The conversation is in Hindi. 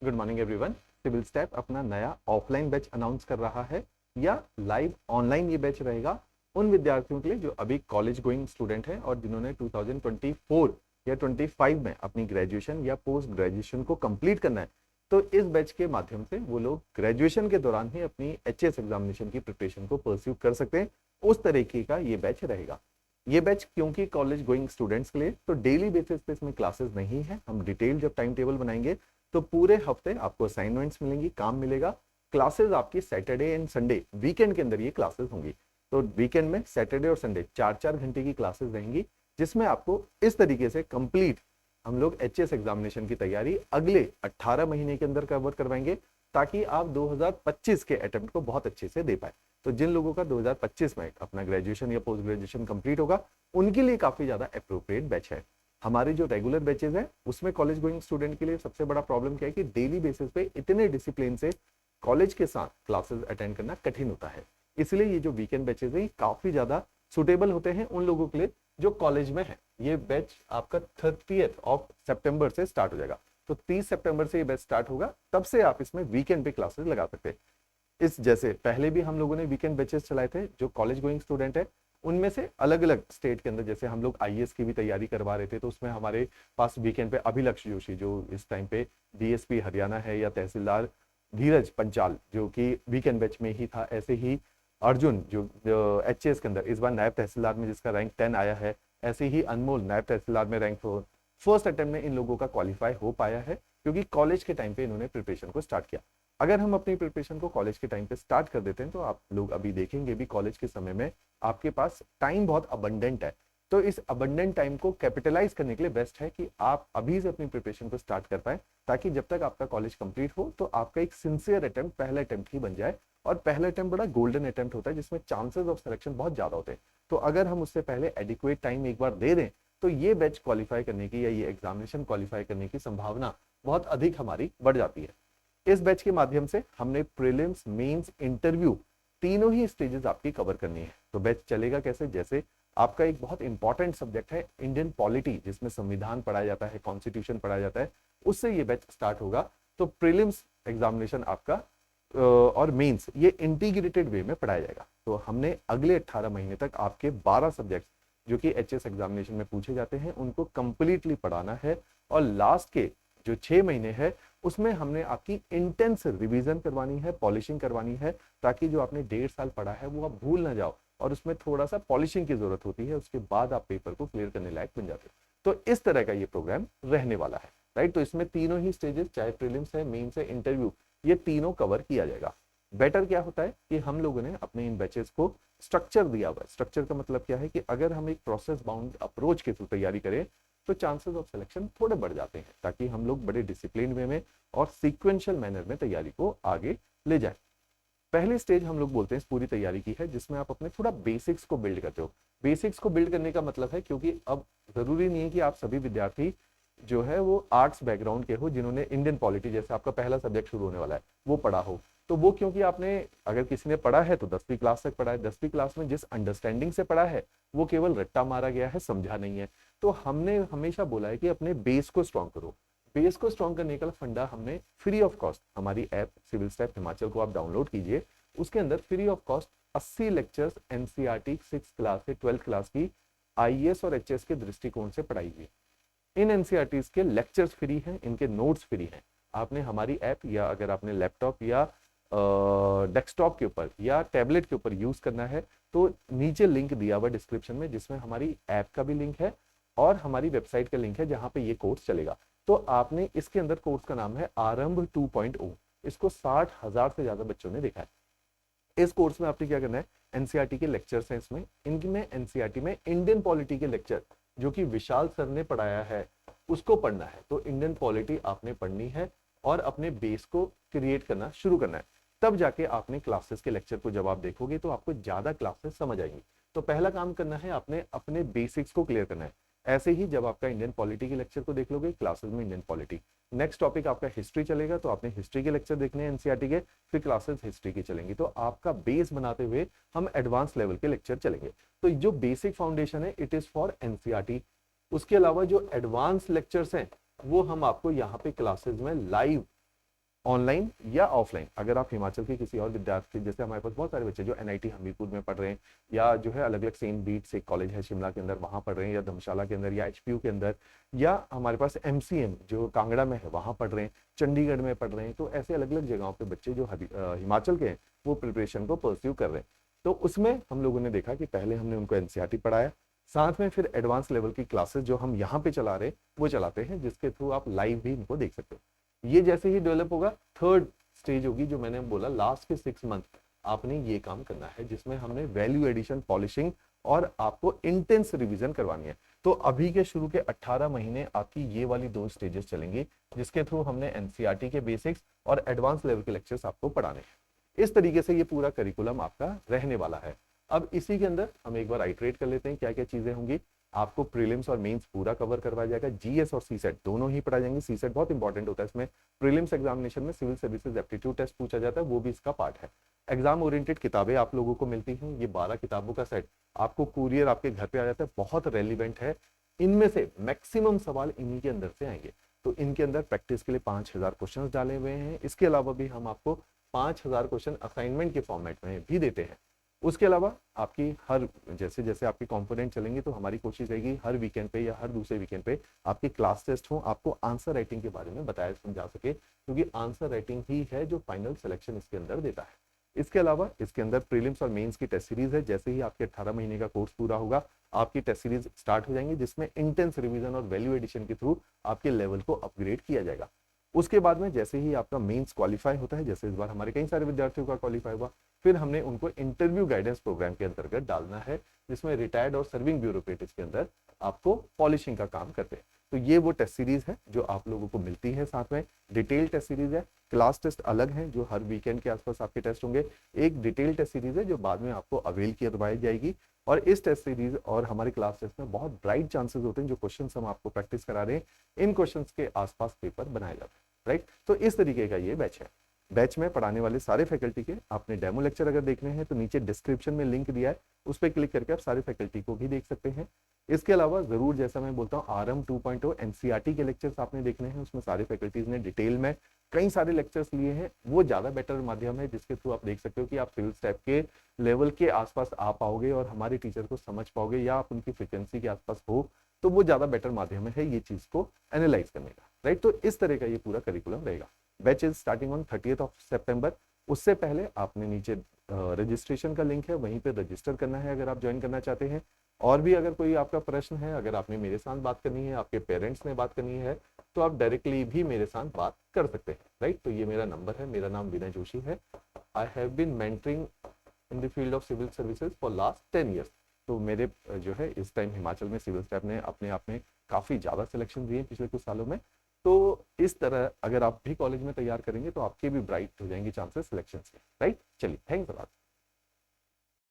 Good morning everyone. Civil step अपना नया ऑफलाइन बैच अनाउंस कर रहा है या लाइव ऑनलाइन ये बैच रहेगा उन विद्यार्थियों के लिए जो अभी कॉलेज गोइंग स्टूडेंट हैं और जिन्होंने 2024 या 25 में अपनी ग्रेजुएशन या पोस्ट ग्रेजुएशन को कंप्लीट करना है। तो इस बैच के माध्यम से वो लोग ग्रेजुएशन के दौरान ही अपनी एचएस एग्जामिनेशन की प्रिपरेशन को परस्यू कर सकते हैं। उस तरीके का ये बैच रहेगा। ये बैच क्योंकि कॉलेज गोइंग स्टूडेंट्स के लिए तो डेली बेसिस पे इसमें क्लासेस नहीं है। हम डिटेल जब टाइम टेबल बनाएंगे तो पूरे हफ्ते आपको असाइनमेंट्स मिलेंगी, काम मिलेगा। क्लासेस आपकी सैटरडे एंड संडे वीकेंड के अंदर ये क्लासेस होंगी। तो वीकेंड में सैटरडे और संडे 4-4 घंटे की क्लासेस रहेंगी, जिसमें आपको इस तरीके से कंप्लीट हम लोग एचएस एग्जामिनेशन की तैयारी अगले 18 महीने के अंदर कवर करवाएंगे, ताकि आप 2025 के अटेम्प्ट को बहुत अच्छे से दे पाए। तो जिन लोगों का 2025 में अपना ग्रेजुएशन या पोस्ट ग्रेजुएशन कंप्लीट होगा, उनके लिए काफी ज्यादा अप्रोप्रिएट बैच है। हमारे जो रेगुलर बैचेस है उसमें कॉलेज गोइंग स्टूडेंट के लिए सबसे बड़ा प्रॉब्लम क्या है कि डेली बेसिस पे इतने डिसिप्लिन से कॉलेज के साथ क्लासेस अटेंड करना कठिन होता है। इसलिए ये जो वीकेंड बैचेस है काफी ज्यादा सुटेबल होते हैं उन लोगों के लिए जो कॉलेज में है। ये बैच आपका 30th ऑफ सितंबर से स्टार्ट हो जाएगा। तो 30 सितंबर से ये बैच स्टार्ट होगा, तब से आप इसमें वीकेंड पे क्लासेस लगा सकते हैं। इस जैसे पहले भी हम लोगों ने वीकेंड बैचेस चलाए थे जो कॉलेज गोइंग स्टूडेंट है, उनमें से अलग अलग स्टेट के अंदर जैसे हम लोग आईएएस की भी तैयारी करवा रहे थे, तो उसमें हमारे पास वीकेंड पे अभिलक्ष्य जोशी जो इस टाइम पे डीएसपी हरियाणा है, या तहसीलदार धीरज पंचाल जो कि वीकेंड बैच में ही था। ऐसे ही अर्जुन जो एचएएस के अंदर इस बार नायब तहसीलदार में जिसका रैंक 10 आया है, ऐसे ही अनमोल नायब तहसीलदार में रैंक 4 फर्स्ट अटेम्प्ट में इन लोगों का क्वालिफाई हो पाया है, क्योंकि कॉलेज के टाइम पे इन्होंने प्रिपरेशन को स्टार्ट किया। अगर हम अपनी प्रिपरेशन को कॉलेज के टाइम पे स्टार्ट कर देते हैं तो आप लोग अभी देखेंगे भी कॉलेज के समय में आपके पास टाइम बहुत अबंडेंट है। तो इस अबंडेंट टाइम को कैपिटलाइज करने के लिए बेस्ट है कि आप अभी से अपनी प्रिपरेशन को स्टार्ट कर पाए, ताकि जब तक आपका कॉलेज कंप्लीट हो तो आपका एक सिंसियर अटेम्प्ट पहला अटेम्प्ट ही बन जाए। और पहला अटेम्प्ट बड़ा गोल्डन अटेम्प्ट होता है जिसमें चांसेस ऑफ सिलेक्शन बहुत ज्यादा होते हैं। तो अगर हम उससे पहले एडिक्वेट टाइम एक बार दे दें तो ये बैच क्वालिफाई करने की या ये एग्जामिनेशन क्वालिफाई करने की संभावना बहुत अधिक हमारी बढ़ जाती है। इस बैच के माध्यम से हमने प्रीलिम्स, मेंस, इंटरव्यू तीनों ही स्टेजेस आपकी कवर करनी है। तो बैच चलेगा कैसे, जैसे आपका एक बहुत इंपॉर्टेंट सब्जेक्ट है इंडियन पॉलिटी, जिसमें संविधान पढ़ाया जाता है, कॉन्स्टिट्यूशन पढ़ाया जाता है, उससे ये बैच स्टार्ट होगा। तो प्रीलिम्स एग्जामिनेशन आपका और मेंस ये इंटीग्रेटेड वे में पढ़ाया जाएगा। तो हमने अगले 18 महीने तक आपके 12 सब्जेक्ट जो कि एचएस एग्जामिनेशन में पूछे जाते हैं उनको कंप्लीटली पढ़ाना है। और लास्ट के जो 6 महीने है उसमें हमने आपकी इंटेंस रिवीजन करवानी है, पॉलिशिंग करवानी है, ताकि जो आपने 1.5 साल पढ़ा है वो आप भूल ना जाओ और उसमें थोड़ा सा पॉलिशिंग की जरूरत होती है। उसके बाद आप पेपर को क्लियर करने लायक बन जाते हो। तो इस तरह का ये प्रोग्राम रहने वाला है, राइट। तो इसमें तीनों ही स्टेजेस, चाहे प्रीलिम्स है, मेंस है, इंटरव्यू, ये तीनों कवर किया जाएगा। बेटर क्या होता है कि हम लोगों ने अपने इन बैचेस को स्ट्रक्चर दिया हुआ है। स्ट्रक्चर का मतलब क्या है कि अगर हम एक प्रोसेस बाउंड अप्रोच के थ्रू तैयारी करें तो चांसेस ऑफ सिलेक्शन थोड़े बढ़ जाते हैं, ताकि हम लोग बड़े डिसिप्लिन वे में और सीक्वेंशियल मैनर में तैयारी को आगे ले जाएं। पहली स्टेज हम लोग बोलते हैं इस पूरी तैयारी की है जिसमें आप अपने थोड़ा बेसिक्स को बिल्ड करते हो। बेसिक्स को बिल्ड करने का मतलब है, क्योंकि अब जरूरी नहीं है कि आप सभी विद्यार्थी जो है वो आर्ट्स बैकग्राउंड के हो, जिन्होंने इंडियन पॉलिटी जैसे आपका पहला सब्जेक्ट शुरू होने वाला है वो पढ़ा हो। तो वो क्योंकि आपने, अगर किसी ने पढ़ा है तो 10वीं क्लास तक पढ़ा है, 10वीं क्लास में जिस अंडरस्टैंडिंग से पढ़ा है वो केवल रट्टा मारा गया है, समझा नहीं है। तो हमने हमेशा बोला है कि अपने बेस को स्ट्रॉन्ग करो। बेस को स्ट्रॉन्ग करने का फंडा हमने फ्री ऑफ कॉस्ट, हमारी ऐप सिविल स्टेप हिमाचल को आप डाउनलोड कीजिए, उसके अंदर free of cost 80 lectures NCERT 6th class से 12th क्लास की आईएएस और एचएस के दृष्टिकोण से पढ़ाई हुई। इन एनसीईआरटीज के लेक्चर्स फ्री हैं, इनके नोट्स फ्री हैं। आपने हमारी ऐप, या अगर आपने लैपटॉप या डेस्कटॉप के ऊपर या टैबलेट के ऊपर यूज करना है तो नीचे लिंक दिया हुआ डिस्क्रिप्शन में, जिसमें हमारी ऐप का भी लिंक है और हमारी वेबसाइट का लिंक है जहां पे ये कोर्स चलेगा। तो आपने इसके अंदर कोर्स का नाम है आरंभ 2.0। इसको 60,000 से ज्यादा बच्चों ने देखा है। इस कोर्स में आपने क्या करना है, एनसीईआरटी के लेक्चर्स हैं इसमें, इनमें एनसीईआरटी में इंडियन पॉलिटी के लेक्चर जो कि विशाल सर ने पढ़ाया है उसको पढ़ना है। तो इंडियन पॉलिटी आपने पढ़नी है और अपने बेस को क्रिएट करना शुरू करना है। तब जाके आपने क्लासेस के लेक्चर को जब आप देखोगे तो आपको ज्यादा क्लासेस समझ आएंगी। तो पहला काम करना है, आपने अपने बेसिक्स को क्लियर करना है। ऐसे ही जब आपका इंडियन पॉलिटी के लेक्चर को देख लोगे क्लासेस में इंडियन पॉलिटी, नेक्स्ट टॉपिक आपका हिस्ट्री चलेगा तो आपने हिस्ट्री के लेक्चर देखने हैं एनसीईआरटी के, फिर क्लासेस हिस्ट्री की चलेंगी। तो आपका बेस बनाते हुए हम एडवांस लेवल के लेक्चर चलेंगे। तो जो बेसिक फाउंडेशन है इट इज फॉर एनसीईआरटी। उसके अलावा जो एडवांस लेक्चर्स हैं वो हम आपको यहाँ पे क्लासेस में लाइव ऑनलाइन या ऑफलाइन, अगर आप हिमाचल के किसी और विद्यार्थी, जैसे हमारे पास बहुत सारे बच्चे जो एनआईटी हमीरपुर में पढ़ रहे हैं, या जो है अलग अलग सेंट बीट्स एक कॉलेज है शिमला के अंदर वहाँ पढ़ रहे हैं, या धर्मशाला के अंदर, या एचपीयू के अंदर, या हमारे पास एमसीएम जो कांगड़ा में है वहाँ पढ़ रहे हैं, चंडीगढ़ में पढ़ रहे हैं, तो ऐसे अलग अलग जगहों पे बच्चे जो हिमाचल के हैं वो प्रिपरेशन को परस्यू कर रहे हैं। तो उसमें हम लोगों ने देखा कि पहले हमने उनको एनसीईआरटी पढ़ाया, साथ में फिर एडवांस लेवल की क्लासेस जो हम यहाँ पे चला रहे हैं वो चलाते हैं, जिसके थ्रू आप लाइव भी इनको देख सकते हो। ये जैसे ही डेवलप होगा, थर्ड स्टेज होगी जो मैंने बोला, लास्ट के 6 मंथ आपने ये काम करना है, जिसमें हमने वैल्यू एडिशन, पॉलिशिंग और आपको इंटेंस रिवीजन करवानी है। तो अभी के शुरू के 18 महीने आपकी ये वाली 2 स्टेजेस चलेंगी, जिसके थ्रू हमने एनसीईआरटी के बेसिक्स और एडवांस लेवल के लेक्चर्स आपको पढ़ाने हैं। इस तरीके से ये पूरा करिकुलम आपका रहने वाला है। अब इसी के अंदर हम एक बार आइटरेट कर लेते हैं क्या क्या चीजें होंगी। आपको प्रीलिम्स और मेंस पूरा कवर करवाया जाएगा, जीएस और सीसेट दोनों ही पढ़ाए जाएंगे। सीसेट बहुत इंपॉर्टेंट होता है, इसमें प्रीलिम्स एग्जामिनेशन में सिविल सर्विसेज एप्टीट्यूड टेस्ट पूछा जाता है, वो भी इसका पार्ट है। एग्जाम ओरिएंटेड किताबें आप लोगों को मिलती हैं, ये 12 किताबों का सेट आपको कुरियर आपके घर पे आ जाता है, बहुत रेलिवेंट है। इनमें से मैक्सिमम सवाल इन्हीं के अंदर से आएंगे। तो इनके अंदर प्रैक्टिस के लिए 5000 क्वेश्चन डाले हुए हैं। इसके अलावा भी हम आपको 5000 क्वेश्चन असाइनमेंट के फॉर्मेट में भी देते हैं। उसके अलावा आपकी हर जैसे जैसे आपके कंपोनेंट चलेंगे, तो हमारी कोशिश रहेगी हर वीकेंड पे या हर दूसरे वीकेंड पे आपकी क्लास टेस्ट हो, आपको आंसर राइटिंग के बारे में बताया समझा सके, क्योंकि आंसर राइटिंग ही है जो फाइनल सिलेक्शन इसके अंदर देता है। इसके अलावा इसके अंदर प्रीलिम्स और मेंस की टेस्ट सीरीज है। जैसे ही आपके 18 महीने का कोर्स पूरा होगा, आपकी टेस्ट सीरीज स्टार्ट हो जाएंगी, जिसमें इंटेंस रिवीजन और वैल्यू एडिशन के थ्रू आपके लेवल को अपग्रेड किया जाएगा। उसके बाद में जैसे ही आपका मेंस क्वालिफाई होता है, जैसे इस बार हमारे कई सारे विद्यार्थियों का क्वालिफाई हुआ, फिर हमने उनको इंटरव्यू गाइडेंस प्रोग्राम के अंतर्गत डालना है, जिसमें रिटायर्ड और सर्विंग ब्यूरोक्रेट्स के अंदर आपको पॉलिशिंग का काम करते हैं। तो ये वो टेस्ट सीरीज है जो आप लोगों को मिलती है। साथ में डिटेल टेस्ट सीरीज है, क्लास टेस्ट अलग है जो हर वीकेंड के आसपास आपके टेस्ट होंगे। एक डिटेल टेस्ट सीरीज है जो बाद में आपको अवेल करवाई जाएगी। और इस टेस्ट सीरीज और हमारे क्लास टेस्ट में बहुत ब्राइट चांसेस होते हैं, जो क्वेश्चन हम आपको प्रैक्टिस करा रहे हैं इन क्वेश्चन के आसपास पेपर बनाए जाते हैं, राइट। तो इस तरीके का ये बैच है। बैच में पढ़ाने वाले सारे फैकल्टी के आपने डेमो लेक्चर अगर देखने हैं तो नीचे डिस्क्रिप्शन में लिंक दिया है, उस पर क्लिक करके आप सारे फैकल्टी को भी देख सकते हैं। इसके अलावा जरूर, जैसा मैं बोलता हूँ, आरएम 2.0 एनसीईआरटी के लेक्चर्स आपने देखने हैं, उसमें सारे फैकल्टीज ने डिटेल में कई सारे लेक्चर्स लिए हैं। वो ज्यादा बेटर माध्यम है जिसके थ्रू आप देख सकते हो कि आप सिविल स्टैप के लेवल के आसपास आ पाओगे और हमारे टीचर को समझ पाओगे, या आप उनकी फ्रिक्वेंसी के आसपास हो, तो वो ज्यादा बेटर माध्यम है ये चीज को एनालाइज करने का, राइट। तो इस तरह का ये पूरा करिकुलम रहेगा। Batch is starting on 30th सितंबर। उससे पहले आपने नीचे रजिस्ट्रेशन का लिंक है, वहीं पे रजिस्टर करना है अगर आप ज्वाइन करना चाहते हैं। और भी अगर कोई आपका प्रश्न है, अगर आपने मेरे साथ बात करनी है, आपके पेरेंट्स ने बात करनी है, तो आप डायरेक्टली भी मेरे साथ बात कर सकते हैं, राइट। तो ये मेरा नंबर है, मेरा नाम विनय जोशी है। I have been mentoring in the field of civil services for last 10 years. तो मेरे जो है इस टाइम हिमाचल में सिविल स्टैफ ने अपने आप में काफ़ी ज़्यादा सिलेक्शन दिए पिछले कुछ सालों में। तो इस तरह अगर आप भी कॉलेज में तैयार करेंगे तो आपके भी ब्राइट हो जाएंगे चांसेस सिलेक्शन के, राइट। चलिए, थैंक्स अ लॉट।